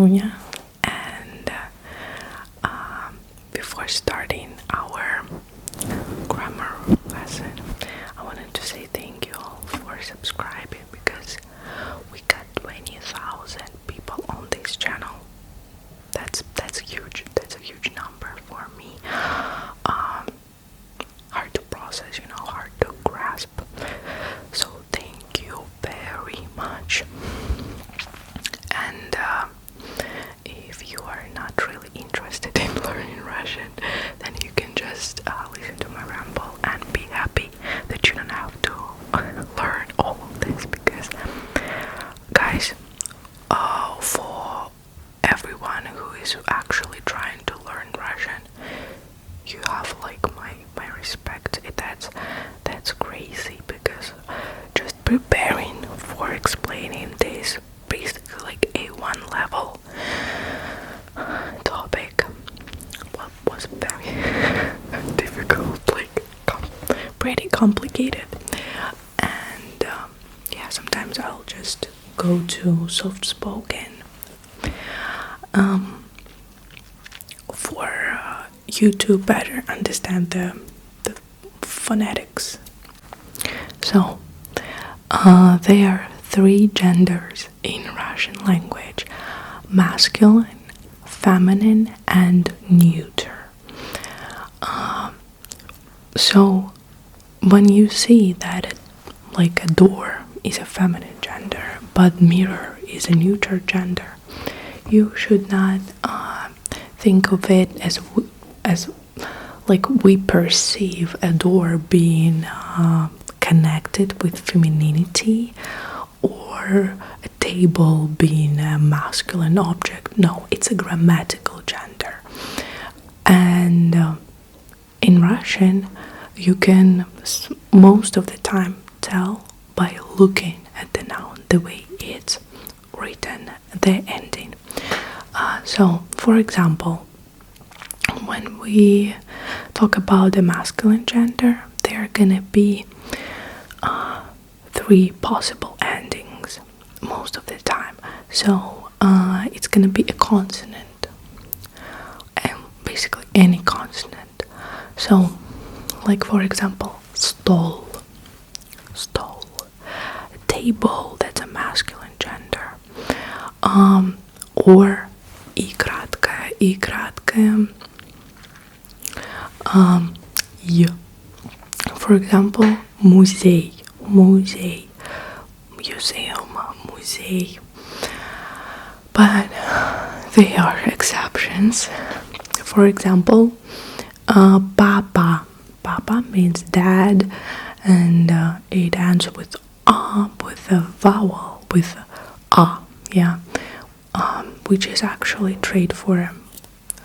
Sonia, and before starting our grammar lesson, I wanted to say thank you all for subscribing, because we got 20,000 people on this channel. That's huge. That's a huge number for me. Hard to process, hard to grasp. So thank you very much. And if you are not really interested in learning Russian, then you can just listen to my ramble and be happy that you don't have to learn all of this, because guys, for everyone who is actually trying to learn Russian, you have like my respect. That's crazy, because just preparing for explaining this basically like A1 level topic was very difficult, like pretty complicated. And sometimes I'll just go to soft spoken for you to better understand the phonetics. So there are 3 genders in Russian language: masculine, feminine, and neuter. So when you see that like a door is a feminine gender but mirror is a neuter gender, you should not think of it as like we perceive a door being connected with femininity, or a table being a masculine object. No, it's a grammatical gender. And in Russian, you can most of the time tell by looking at the noun, the way it's written, the ending. So, for example, when we talk about the masculine gender, there are gonna be 3 possible endings most of the time. So it's gonna be a consonant, and basically any consonant. So, like for example, stol, table, that's a masculine gender. Or и краткое, y. For example, музей, museum, музей. But there are exceptions. For example, papa means dad, and it ends with a vowel, with a, which is actually trade for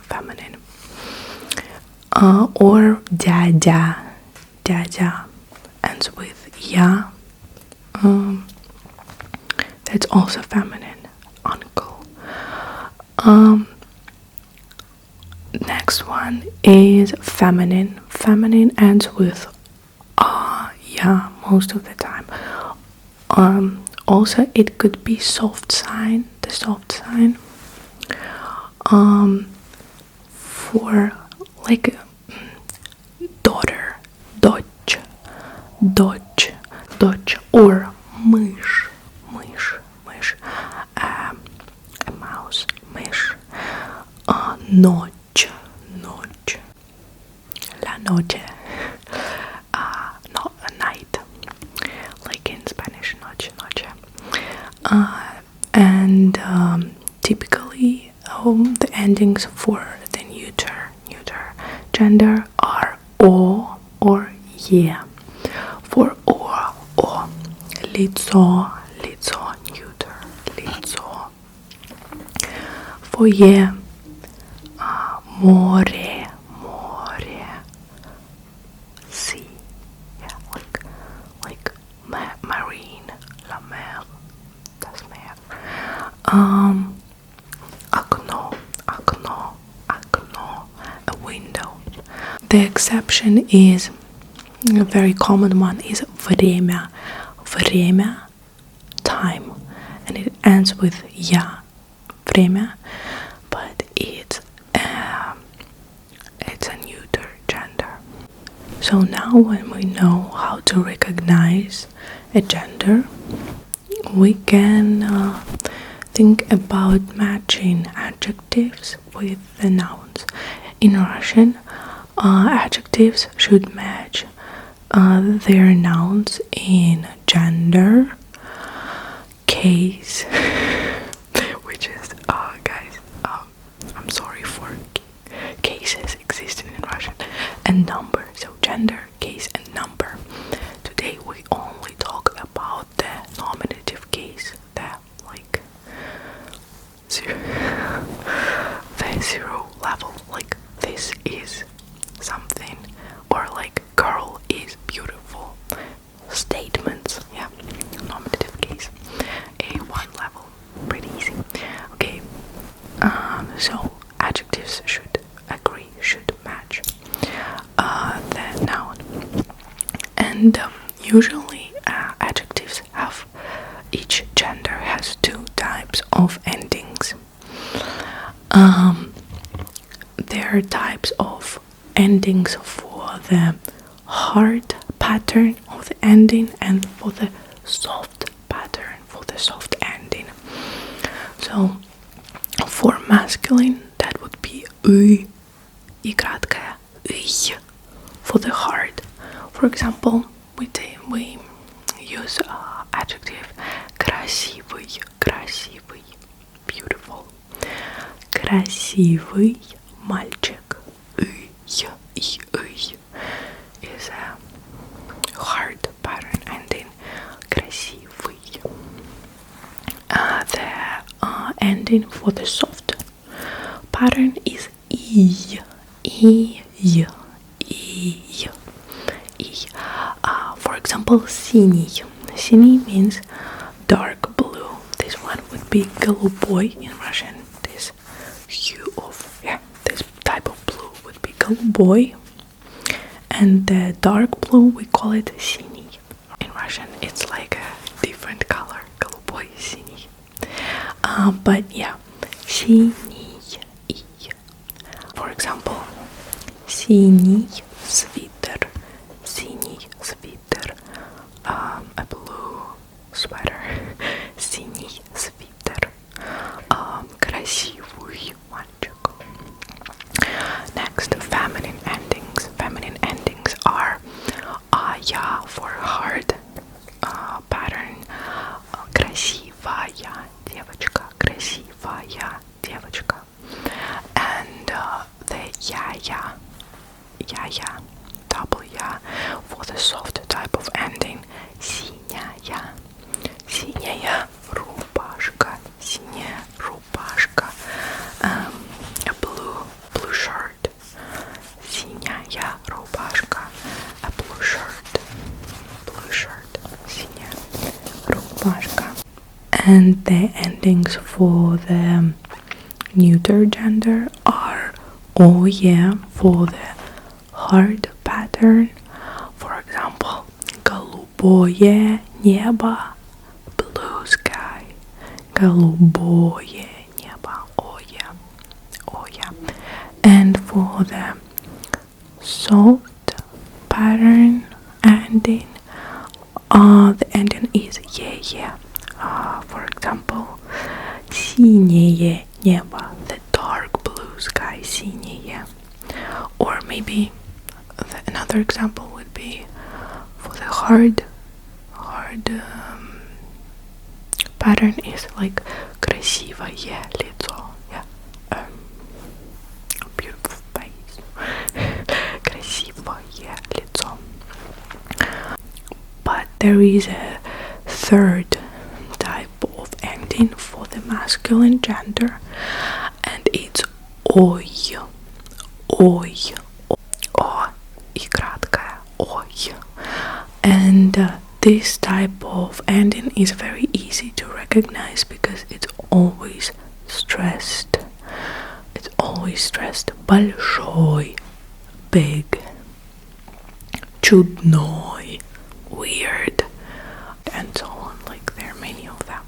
feminine. Or dada ends with ya. That's also feminine. Uncle. Next one is feminine. Feminine ends with most of the time. Also, it could be soft sign. The soft sign. For like daughter, дочь, or мышь, a mouse, мышь. Ночь, la noche, not a night, like in Spanish, noche. And typically the endings for the neuter gender are o or ye. For o, лицо, neuter, лицо. For ye, море, sea, like marine, la mer, das Meer. Окно, a window. The exception is, a very common one is время, time, and it ends with ya, время, but it's a neuter gender. So now when we know how to recognize a gender, we can think about matching adjectives with the nouns. In Russian, adjectives should match their nouns in gender, case, which is, guys, I'm sorry for cases existing in Russian, and number. So gender, case, and number. Today we only talk about the nominative case, the zero level, like this is something, or like girl is beautiful. Statements, yeah, nominative case. A1 level, pretty easy. Okay, so adjectives should agree, should match the noun, and usually adjectives have, each gender has two types of endings. There are types of endings for the hard pattern of the ending and for the soft pattern, for the soft ending. So for masculine that would be и краткое и. For the hard, for example, we use adjective красивый, красивый, beautiful. Красивый мальчик is a hard pattern ending. Красивый. The ending for the soft pattern is и. For example, синий. Синий means dark blue. This one would be голубой in Russian. This hue of, this type of blue would be голубой. And the dark blue, we call it синий. In Russian, it's like a different color. Голубой, синий. But yeah, синий. For example, синий свитер. Синий свитер. A blue sweater. Синий свитер. Красивый мальчик. Next, feminine endings. Feminine endings are я for hard pattern. Красивая девочка. Красивая девочка. And the я, double ya for the soft type of ending. Синяя. Синяя рубашка. Синяя рубашка. A blue shirt. Синяя рубашка. A blue shirt. Blue shirt. Синяя рубашка. And the endings for the neuter gender are oh yeah for the hard pattern. For example, голубое небо, blue sky. Голубое небо, oh yeah, oh yeah. And for the soft pattern ending, the ending is yeah. For example, синее небо, the dark blue sky, синее. Or maybe another example would be for the hard pattern is like красивое лицо, beautiful face. Красивое лицо. But there is a third type of ending for the masculine gender, and it's ой, о и краткое ой. And this type of ending is very easy to recognize because it's always stressed. It's always stressed. Большой, big, чудной, weird, and so on. Like there are many of them.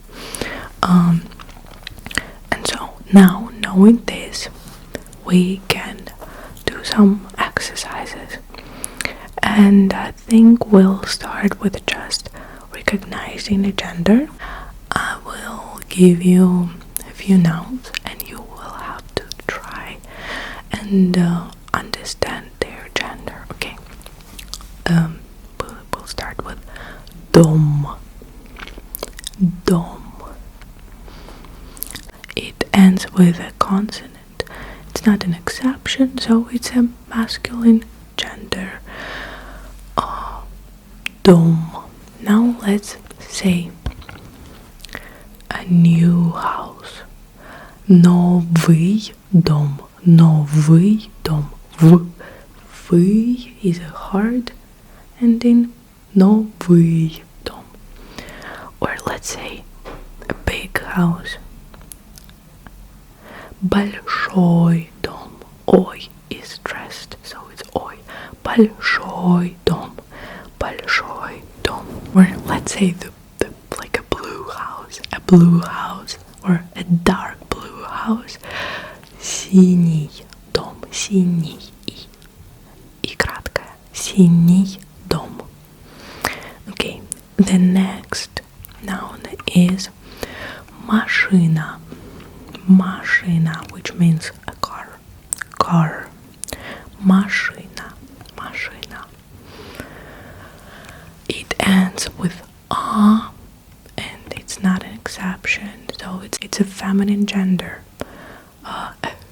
And so Now, knowing this, we can do some exercises. And I think we'll start with just recognizing a gender. I will give you a few nouns and you will have to try and understand their gender. Okay. We'll start with dom. Dom. It ends with a consonant. It's not an exception, so it's a masculine gender. Dom. Now let's say a new house. Новый дом. Новый дом. V is a hard ending. Новый дом. Or let's say a big house. Большой дом. Ой is stressed, so it's ой. Большой дом. Большой дом. Or let's say the like a blue house, or a dark blue house. Синий дом. Синий и краткое. Синий дом. Okay, the next noun is машина. Машина, which means a car. Car. Машина. Машина. It ends with a, and it's not an exception, so it's a feminine gender.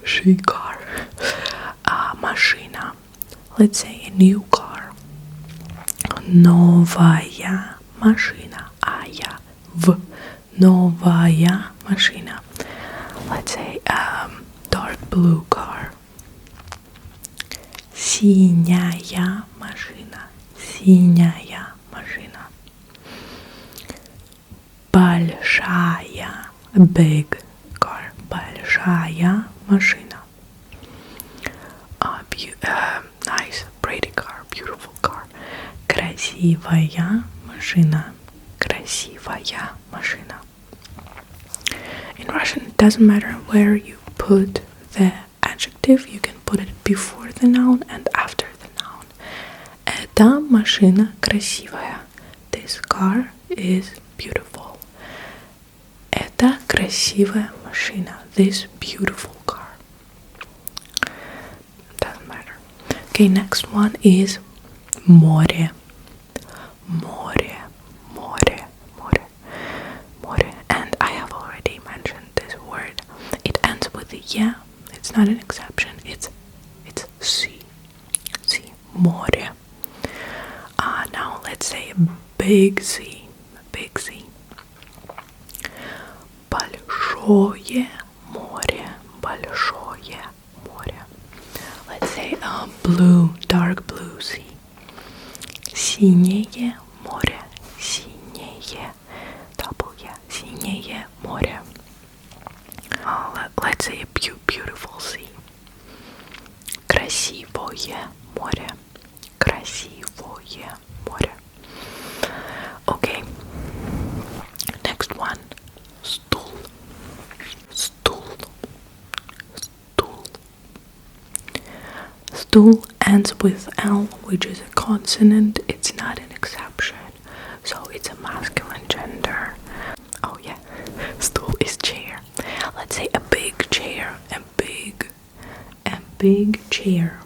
She car. Машина. Let's say a new car. Новая машина. Я в. Новая машина. Let's say dark blue car. Синяя машина. Синяя машина. Большая, big car. Большая машина. Nice, pretty car, beautiful car. Красивая машина. Красивая машина. In Russian, it doesn't matter where you put the adjective, you can put it before the noun and after the noun. Эта машина красивая. This car is beautiful. Это красивая машина. This beautiful car. Doesn't matter. Okay, next one is море. Море, море, море, море. And I have already mentioned this word. It ends with a yeah. It's not an exception. It's sea. Sea. Море. Now let's say a big sea. A big sea. Большое море. Большое море. Let's say a blue, dark blue sea. Синее море. Синее. W. Синее море. Let's say a beautiful sea. Красивое море. Красивое море. Okay. Next one. Стул. Стул. Стул. Stool ends with L, which is a consonant. It's not an exception, so it's a masculine gender. Oh yeah, stool is chair. Let's say a big chair, a big chair.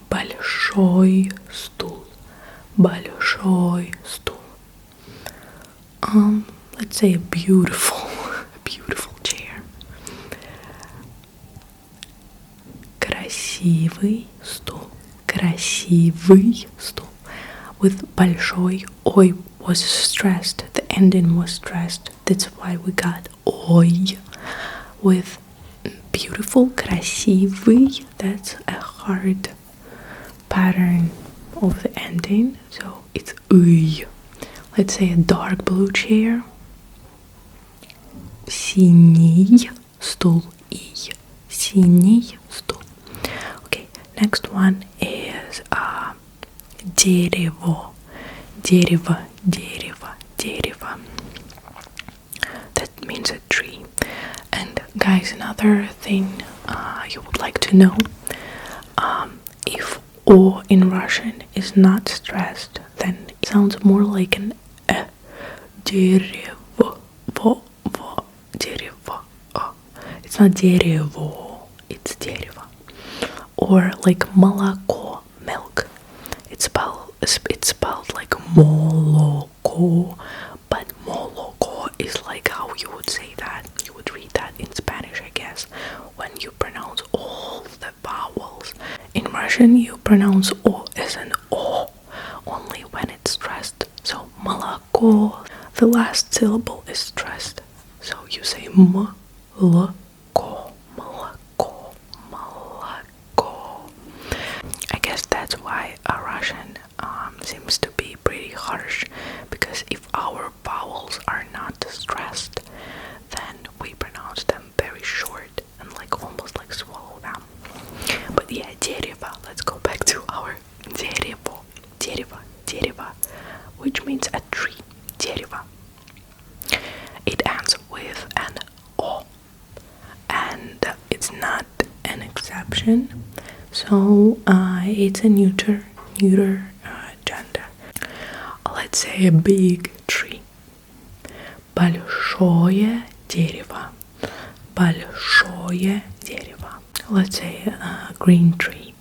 Большой стул. Большой стул. Let's say a beautiful chair. Красивый стул. Красивый стул. With большой, ой was stressed. The ending was stressed. That's why we got ой. With beautiful, красивый, that's a hard pattern of the ending. So it's ый. Let's say a dark blue chair. Синий стул. И. Синий стул. Okay, next one is дерево. Дерево, дерево, дерево. That means a tree. guys, another thing you would like to know, if O in Russian is not stressed, then it sounds more like an e. Дерево, дерево. It's not дерево, it's дерево. Or like молоко, milk. It's spelled like молоко, but молоко is like how you would say that. You would read that in Spanish, I guess, when you pronounce all the vowels. In Russian, you pronounce O as an O, only when it's stressed. So молоко, the last syllable is stressed. So you say молоко, молоко, молоко. I guess that's why a Russian seems to be pretty harsh, because if our vowels are not stressed, then we pronounce them very short and like almost like swallow them. But yeah, дерево. Let's go back to our дерево, дерево, дерево, which means a tree. Дерево. It ends with an O, and it's not an exception. So it's a neuter gender. Let's say a big tree. Большое дерево. Большое дерево. Let's say a green tree.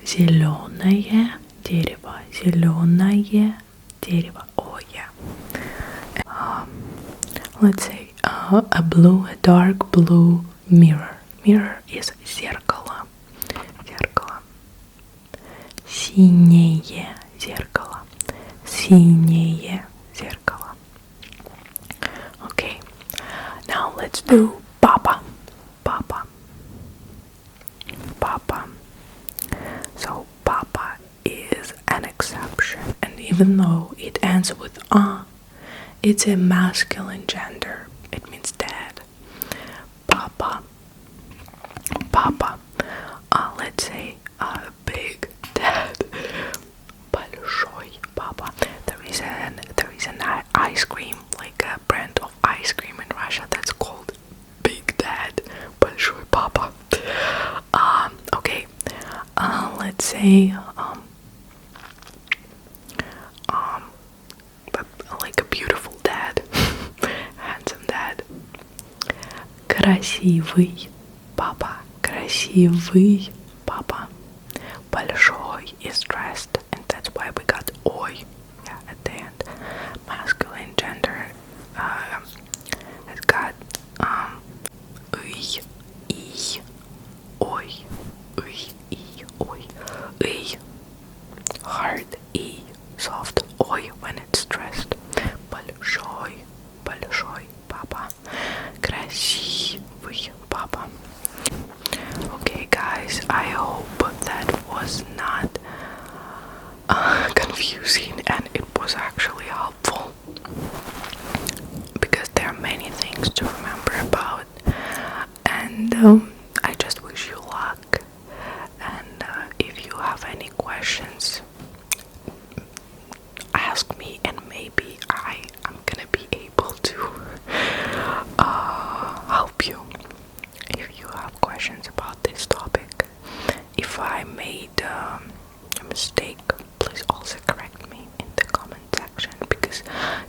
Зеленое дерево. Зеленое дерево. Oh yeah. Let's say a dark blue mirror. Mirror is зеркало. Зеркало. Синее зеркало. Синее зеркало. Okay. Now let's do papa. Papa. Papa. So papa is an exception, and even though it ends with it's a masculine gender. It means dad. Papa. Papa. Let's say big dad. Большой papa. There is an ice cream, like a brand of ice cream in Russia that's called Big Dad. Большой papa. Okay. Let's say like a beautiful dad. Handsome dad. Красивый папа. Красивый папа. Большой is stressed, and that's why we got ой at the end. Masculine gender has got ый, и, ой, ый, и, ой, ый. Hard e, soft ой when it's stressed. Большой, большой папа. Красивый папа. Okay, guys, I hope that was not confusing, and it was actually helpful, because there are many things to remember about, and I just wish you luck. And if you have any questions, ask me, and maybe I am gonna be able to help you if you have questions about this topic. If I made a mistake, please also correct me in the comment section, because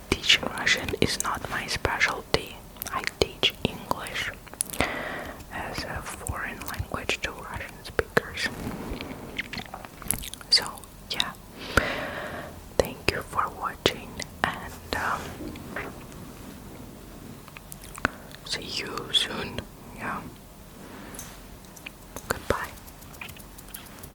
teaching Russian is not my specialty. I teach English as a foreign language to Russian speakers. So yeah, thank you for watching, and see you soon. Yeah.